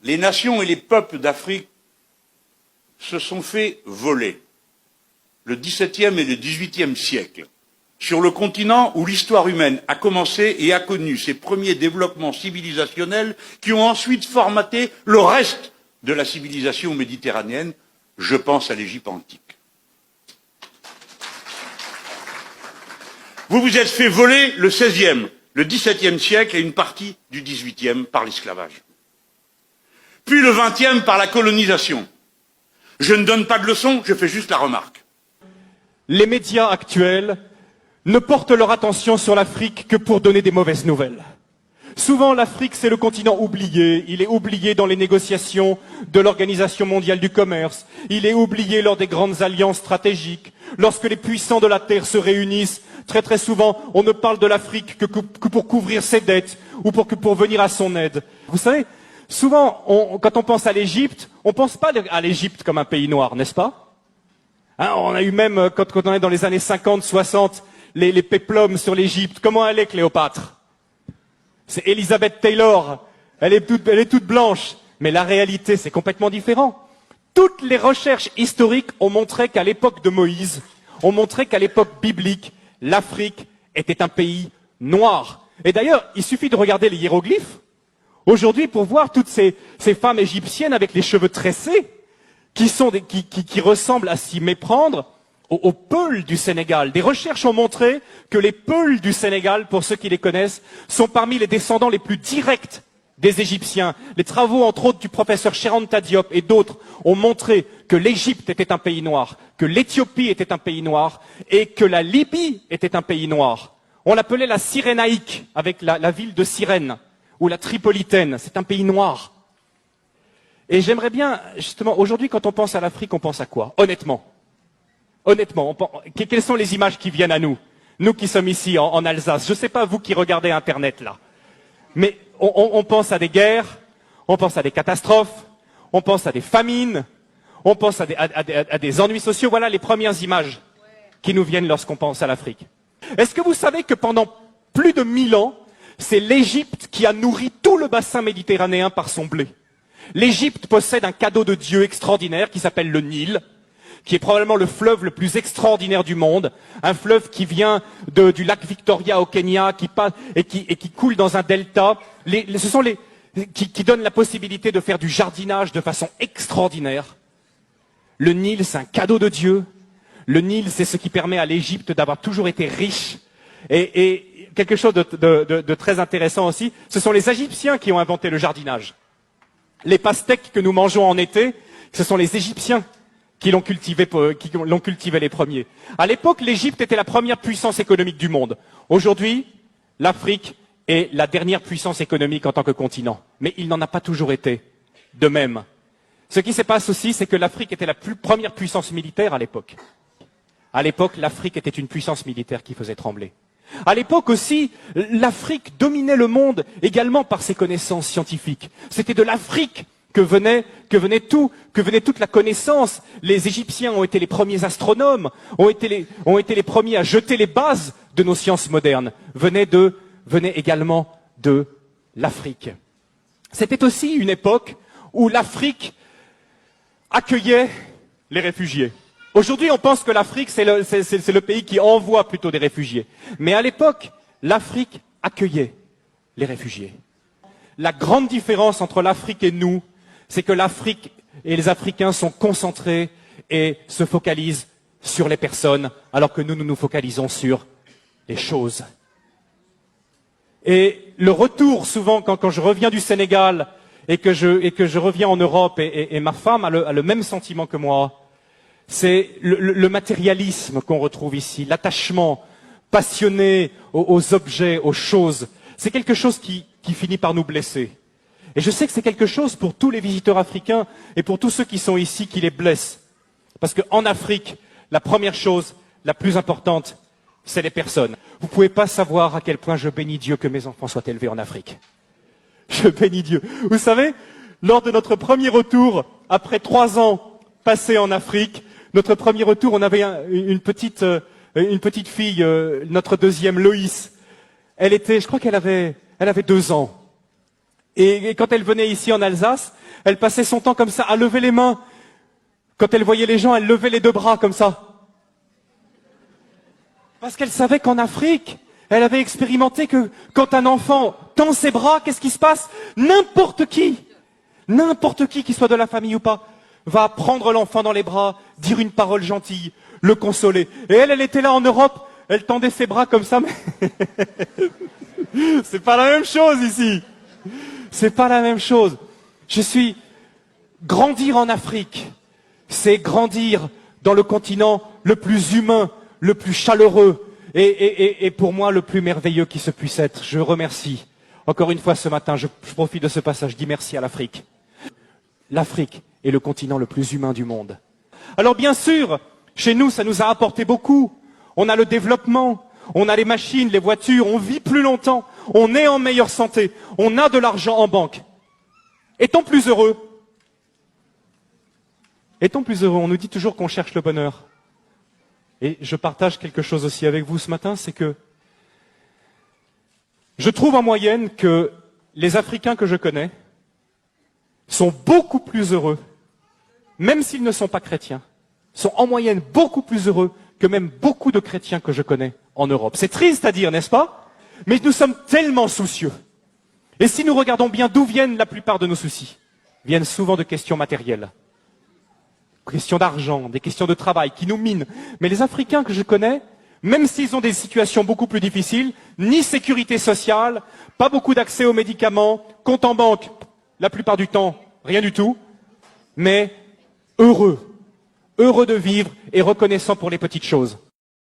les nations et les peuples d'Afrique se sont fait voler le XVIIe et le XVIIIe siècle, sur le continent où l'histoire humaine a commencé et a connu ses premiers développements civilisationnels qui ont ensuite formaté le reste de la civilisation méditerranéenne. Je pense à l'Égypte antique. Vous vous êtes fait voler le XVIe, le XVIIe siècle et une partie du XVIIIe par l'esclavage. Puis le XXe par la colonisation. Je ne donne pas de leçons, je fais juste la remarque. Les médias actuels ne portent leur attention sur l'Afrique que pour donner des mauvaises nouvelles. Souvent, l'Afrique, c'est le continent oublié. Il est oublié dans les négociations de l'Organisation mondiale du commerce. Il est oublié lors des grandes alliances stratégiques. Lorsque les puissants de la Terre se réunissent, très très souvent, on ne parle de l'Afrique que pour couvrir ses dettes ou pour venir à son aide. Vous savez, souvent, quand on pense à l'Égypte, on ne pense pas à l'Égypte comme un pays noir, n'est-ce pas? Hein, on a eu même, quand on est dans les années 50, 60, les péplums sur l'Égypte. Comment elle est, Cléopâtre? C'est Elizabeth Taylor. Elle est toute blanche. Mais la réalité, c'est complètement différent. Toutes les recherches historiques ont montré qu'à l'époque de Moïse, ont montré qu'à l'époque biblique, l'Afrique était un pays noir. Et d'ailleurs, il suffit de regarder les hiéroglyphes aujourd'hui pour voir toutes ces femmes égyptiennes avec les cheveux tressés qui ressemblent à s'y méprendre aux Peuls du Sénégal. Des recherches ont montré que les Peuls du Sénégal, pour ceux qui les connaissent, sont parmi les descendants les plus directs des Égyptiens. Les travaux, entre autres, du professeur Cheranta Diop et d'autres ont montré que l'Égypte était un pays noir, que l'Éthiopie était un pays noir et que la Libye était un pays noir. On l'appelait la Cyrénaïque, avec la ville de Cyrène, ou la Tripolitaine. C'est un pays noir. Et j'aimerais bien, justement, aujourd'hui, quand on pense à l'Afrique, on pense à quoi? Honnêtement, quelles sont les images qui viennent à nous? Nous qui sommes ici en Alsace. Je ne sais pas vous qui regardez Internet là. Mais on pense à des guerres, on pense à des catastrophes, on pense à des famines, on pense à des ennuis sociaux. Voilà les premières images qui nous viennent lorsqu'on pense à l'Afrique. Est-ce que vous savez que pendant plus de 1000 ans, c'est l'Égypte qui a nourri tout le bassin méditerranéen par son blé? L'Égypte possède un cadeau de Dieu extraordinaire qui s'appelle le Nil, qui est probablement le fleuve le plus extraordinaire du monde, un fleuve qui vient du lac Victoria au Kenya, qui coule dans un delta. Qui donne la possibilité de faire du jardinage de façon extraordinaire. Le Nil, c'est un cadeau de Dieu. Le Nil, c'est ce qui permet à l'Égypte d'avoir toujours été riche. Et quelque chose de très intéressant aussi, ce sont les Égyptiens qui ont inventé le jardinage. Les pastèques que nous mangeons en été, ce sont les Égyptiens qui l'ont cultivé les premiers. À l'époque, l'Égypte était la première puissance économique du monde. Aujourd'hui, l'Afrique est la dernière puissance économique en tant que continent. Mais il n'en a pas toujours été de même. Ce qui se passe aussi, c'est que l'Afrique était la première puissance militaire à l'époque. À l'époque, l'Afrique était une puissance militaire qui faisait trembler. À l'époque aussi, l'Afrique dominait le monde également par ses connaissances scientifiques. C'était de l'Afrique que venait toute la connaissance. Les Égyptiens ont été les premiers astronomes, ont été les premiers à jeter les bases de nos sciences modernes. Venait également de l'Afrique. C'était aussi une époque où l'Afrique accueillait les réfugiés. Aujourd'hui, on pense que l'Afrique, c'est le pays qui envoie plutôt des réfugiés. Mais à l'époque, l'Afrique accueillait les réfugiés. La grande différence entre l'Afrique et nous, c'est que l'Afrique et les Africains sont concentrés et se focalisent sur les personnes, alors que nous nous focalisons sur les choses. Et le retour, souvent, quand je reviens du Sénégal et que je reviens en Europe, et ma femme a le même sentiment que moi, c'est le matérialisme qu'on retrouve ici, l'attachement passionné aux objets, aux choses. C'est quelque chose qui finit par nous blesser. Et je sais que c'est quelque chose pour tous les visiteurs africains et pour tous ceux qui sont ici qui les blessent. Parce qu'en Afrique, la première chose, la plus importante, c'est les personnes. Vous ne pouvez pas savoir à quel point je bénis Dieu que mes enfants soient élevés en Afrique. Je bénis Dieu. Vous savez, lors de notre premier retour, après 3 ans passés en Afrique, notre premier retour, on avait une petite fille, notre deuxième, Loïs. Je crois qu'elle avait 2 ans. Et quand elle venait ici en Alsace, elle passait son temps comme ça, à lever les mains. Quand elle voyait les gens, elle levait les deux bras comme ça. Parce qu'elle savait qu'en Afrique, elle avait expérimenté que quand un enfant tend ses bras, qu'est-ce qui se passe? N'importe qui soit de la famille ou pas, va prendre l'enfant dans les bras, dire une parole gentille, le consoler. Et elle était là en Europe, elle tendait ses bras comme ça, mais c'est pas la même chose ici. C'est pas la même chose. Grandir en Afrique, c'est grandir dans le continent le plus humain, le plus chaleureux et pour moi le plus merveilleux qui se puisse être. Je remercie. Encore une fois ce matin, je profite de ce passage, je dis merci à l'Afrique. L'Afrique est le continent le plus humain du monde. Alors bien sûr, chez nous, ça nous a apporté beaucoup. On a le développement, on a les machines, les voitures, on vit plus longtemps, on est en meilleure santé, on a de l'argent en banque. Est-on plus heureux? Est-on plus heureux? On nous dit toujours qu'on cherche le bonheur. Et je partage quelque chose aussi avec vous ce matin, c'est que je trouve en moyenne que les Africains que je connais sont beaucoup plus heureux, même s'ils ne sont pas chrétiens, sont en moyenne beaucoup plus heureux que même beaucoup de chrétiens que je connais en Europe. C'est triste à dire, n'est-ce pas? Mais nous sommes tellement soucieux. Et si nous regardons bien d'où viennent la plupart de nos soucis, viennent souvent de questions matérielles. Questions d'argent, des questions de travail qui nous minent. Mais les Africains que je connais, même s'ils ont des situations beaucoup plus difficiles, ni sécurité sociale, pas beaucoup d'accès aux médicaments, compte en banque, la plupart du temps, rien du tout, mais heureux de vivre et reconnaissant pour les petites choses.